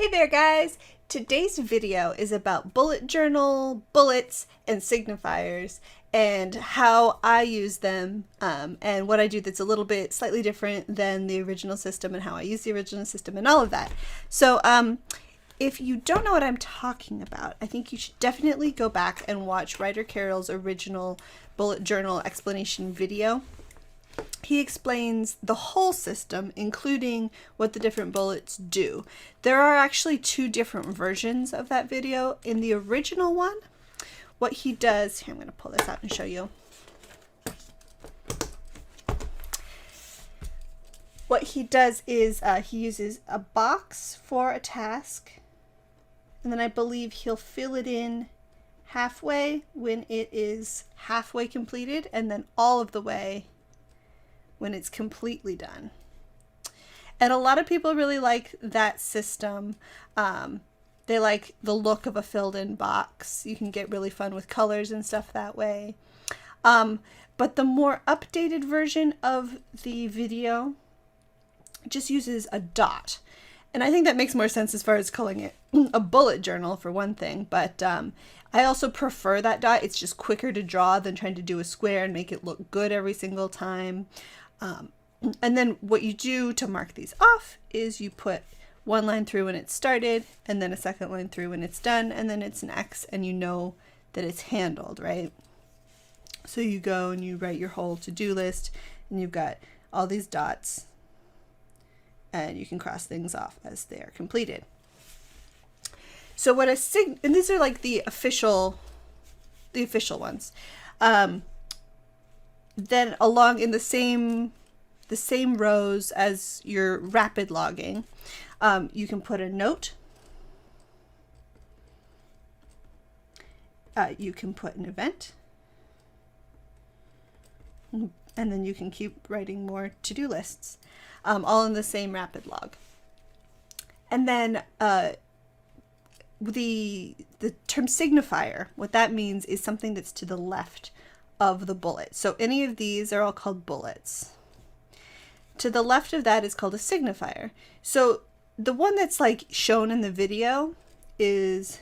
Hey there guys! Today's video is about bullet journal, bullets, and signifiers and how I use them and what I do that's a little bit slightly different than the original system and how I use the original system and all of that. So if you don't know what I'm talking about, I think you should definitely go back and watch Ryder Carroll's original bullet journal explanation video. He explains the whole system, including what the different bullets do. There are actually two different versions of that video. In the original one, what he does, here I'm going to pull this out and show you. What he does is he uses a box for a task, and then I believe he'll fill it in halfway when it is halfway completed, and then all of the way when it's completely done. And a lot of people really like that system. They like the look of a filled in box. You can get really fun with colors and stuff that way. But the more updated version of the video just uses a dot. And I think that makes more sense as far as calling it a bullet journal for one thing, but I also prefer that dot. It's just quicker to draw than trying to do a square and make it look good every single time. And then what you do to mark these off is you put one line through when it's started, and then a second line through when it's done, and then it's an X, and you know that it's handled, right? So you go and you write your whole to-do list, and you've got all these dots, and you can cross things off as they are completed. So what and these are like the official ones. Then along in the same rows as your rapid logging, you can put a note. You can put an event. And then you can keep writing more to-do lists, all in the same rapid log. And then the term signifier, what that means is something that's to the left of the bullet. So any of these are all called bullets. To the left of that is called a signifier. So the one that's like shown in the video is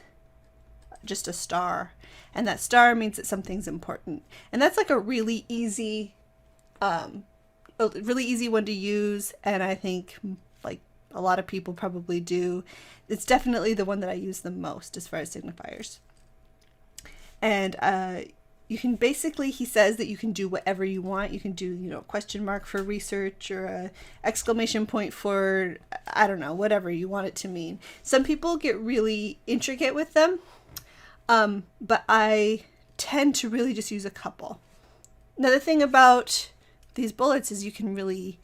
just a star, and that star means that something's important. And that's like a really easy one to use, and I think like a lot of people probably do. It's definitely the one that I use the most as far as signifiers. And you can basically, he says that you can do whatever you want. You can do, a question mark for research, or a exclamation point for, I don't know, whatever you want it to mean. Some people get really intricate with them, but I tend to really just use a couple. Another thing about these bullets is you can really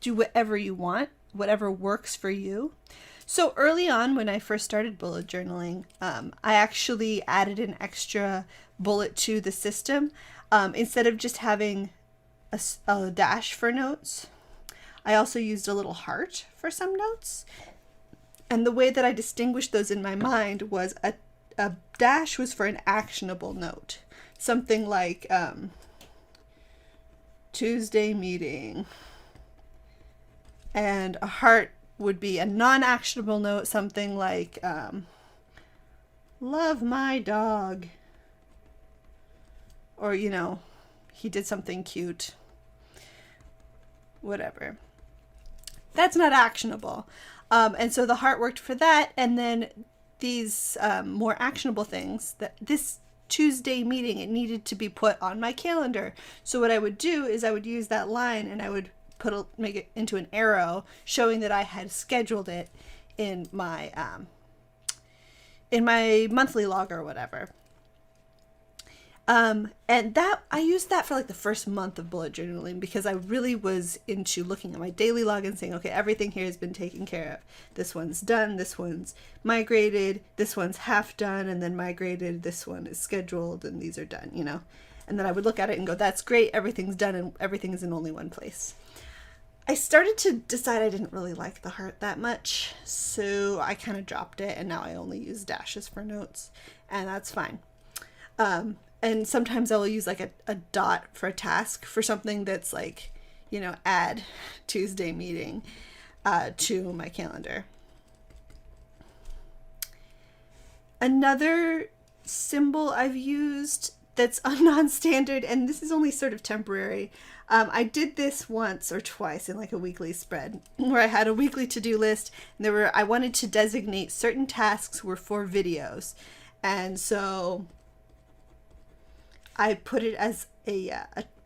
do whatever you want, whatever works for you. So early on, when I first started bullet journaling, I actually added an extra bullet to the system. Instead of just having a dash for notes, I also used a little heart for some notes. And the way that I distinguished those in my mind was a dash was for an actionable note. Something like Tuesday meeting. And a heart would be a non-actionable note, something like love my dog, or he did something cute, whatever. That's not actionable. And so the heart worked for that. And then these more actionable things, that this Tuesday meeting, it needed to be put on my calendar. So what I would do is I would use that line, and I would make it into an arrow showing that I had scheduled it in my monthly log or whatever. And that I used that for like the first month of bullet journaling, because I really was into looking at my daily log and saying, okay, everything here has been taken care of. This one's done, this one's migrated, this one's half done and then migrated, this one is scheduled, and these are done, And then I would look at it and go, that's great, everything's done, and everything is in only one place. I started to decide I didn't really like the heart that much, so I kind of dropped it, and now I only use dashes for notes, and that's fine. And sometimes I will use like a dot for a task, for something that's like, add Tuesday meeting to my calendar. Another symbol I've used that's a non-standard, and this is only sort of temporary. I did this once or twice in like a weekly spread where I had a weekly to-do list, and I wanted to designate certain tasks were for videos. And so I put it as a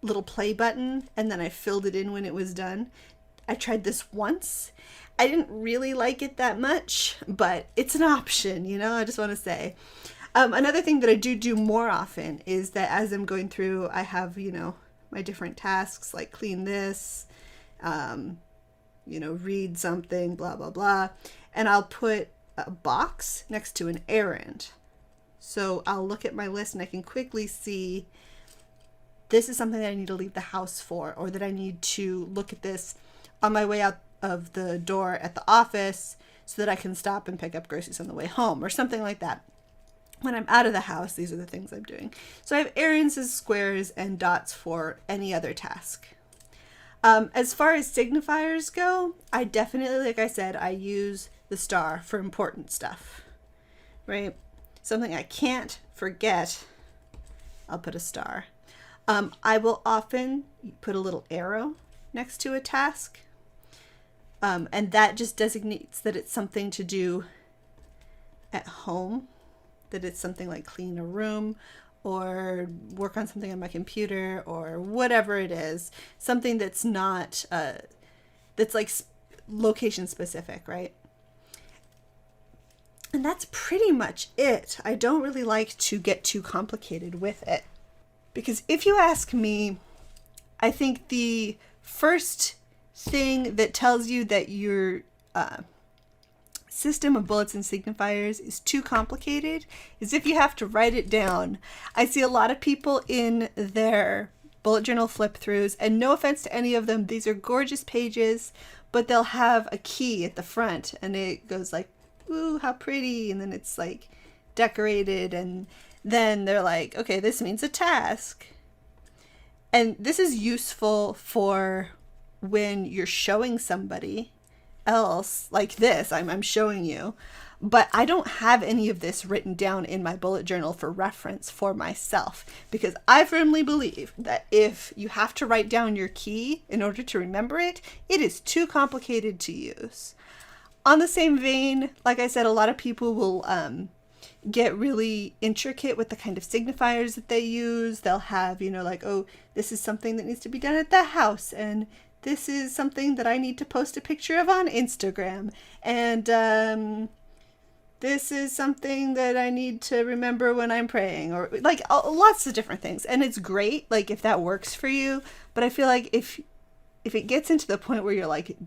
little play button, and then I filled it in when it was done. I tried this once. I didn't really like it that much, but it's an option, you know, I just want to say. Another thing that I do more often is that as I'm going through, I have, you know, my different tasks like clean this, you know, read something, blah, blah, blah. And I'll put a box next to an errand. So I'll look at my list and I can quickly see this is something that I need to leave the house for, or that I need to look at this on my way out of the door at the office so that I can stop and pick up groceries on the way home, or something like that. When I'm out of the house, these are the things I'm doing. So I have errands as squares and dots for any other task. As far as signifiers go, I definitely, like I said, I use the star for important stuff, right? Something I can't forget, I'll put a star. I will often put a little arrow next to a task, and that just designates that it's something to do at home, that it's something like clean a room or work on something on my computer or whatever it is, something that's not, that's like location specific, right? And that's pretty much it. I don't really like to get too complicated with it, because if you ask me, I think the first thing that tells you that your system of bullets and signifiers is too complicated is if you have to write it down. I see a lot of people in their bullet journal flip throughs, and no offense to any of them, these are gorgeous pages, but they'll have a key at the front and it goes like, ooh, how pretty, and then it's like decorated, and then they're like, okay, this means a task. And this is useful for when you're showing somebody else, like this, I'm showing you, but I don't have any of this written down in my bullet journal for reference for myself, because I firmly believe that if you have to write down your key in order to remember it, it is too complicated to use. On the same vein, like I said, a lot of people will get really intricate with the kind of signifiers that they use. They'll have, you know, like, oh, this is something that needs to be done at the house, and this is something that I need to post a picture of on Instagram, and this is something that I need to remember when I'm praying, or like lots of different things. And it's great, like, if that works for you, but I feel like if it gets into the point where you're like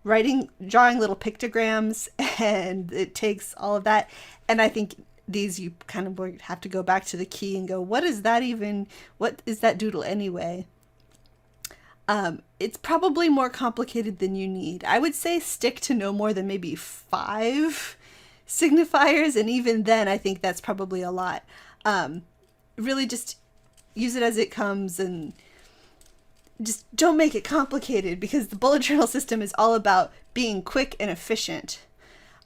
drawing little pictograms, and it takes all of that, and I think these, you kind of have to go back to the key and go, what is that doodle anyway? It's probably more complicated than you need. I would say stick to no more than maybe 5 signifiers, and even then I think that's probably a lot. Really just use it as it comes, and just don't make it complicated, because the bullet journal system is all about being quick and efficient.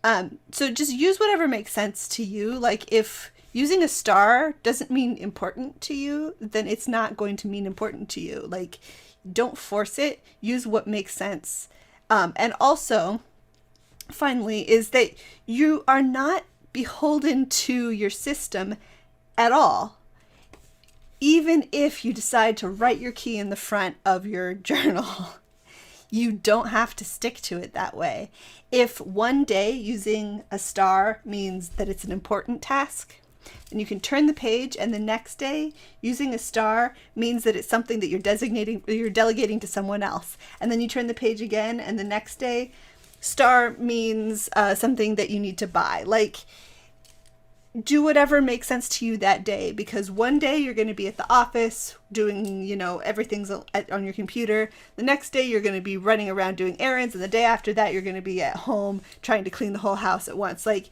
So just use whatever makes sense to you. Like, if using a star doesn't mean important to you, then it's not going to mean important to you. Like, don't force it. Use what makes sense. And also, finally, is that you are not beholden to your system at all. Even if you decide to write your key in the front of your journal, you don't have to stick to it that way. If one day using a star means that it's an important task, then you can turn the page, and the next day using a star means that it's something that you're delegating to someone else. And then you turn the page again, and the next day star means something that you need to buy. Like, do whatever makes sense to you that day, because one day you're going to be at the office doing, you know, everything's on your computer. The next day you're going to be running around doing errands, and the day after that you're going to be at home trying to clean the whole house at once. Like,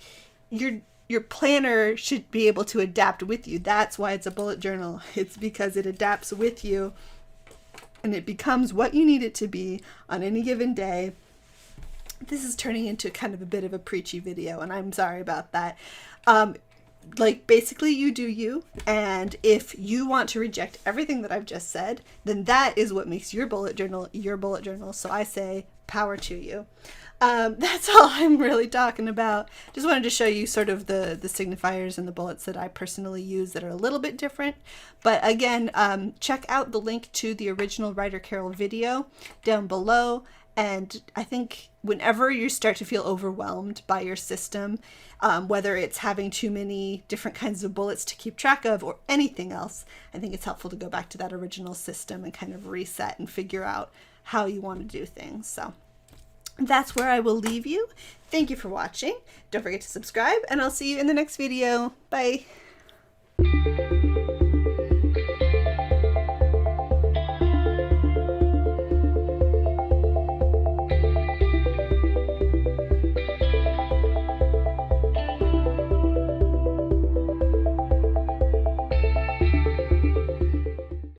your planner should be able to adapt with you. That's why it's a bullet journal. It's because it adapts with you, and it becomes what you need it to be on any given day. This is turning into kind of a bit of a preachy video, and I'm sorry about that. like, basically you do you, and if you want to reject everything that I've just said, then that is what makes your bullet journal your bullet journal. So I say power to you. That's all I'm really talking about. Just wanted to show you sort of the signifiers and the bullets that I personally use that are a little bit different. But again, check out the link to the original Ryder Carroll video down below. And I think whenever you start to feel overwhelmed by your system, whether it's having too many different kinds of bullets to keep track of or anything else, I think it's helpful to go back to that original system and kind of reset and figure out how you want to do things. So that's where I will leave you. Thank you for watching. Don't forget to subscribe, and I'll see you in the next video. Bye.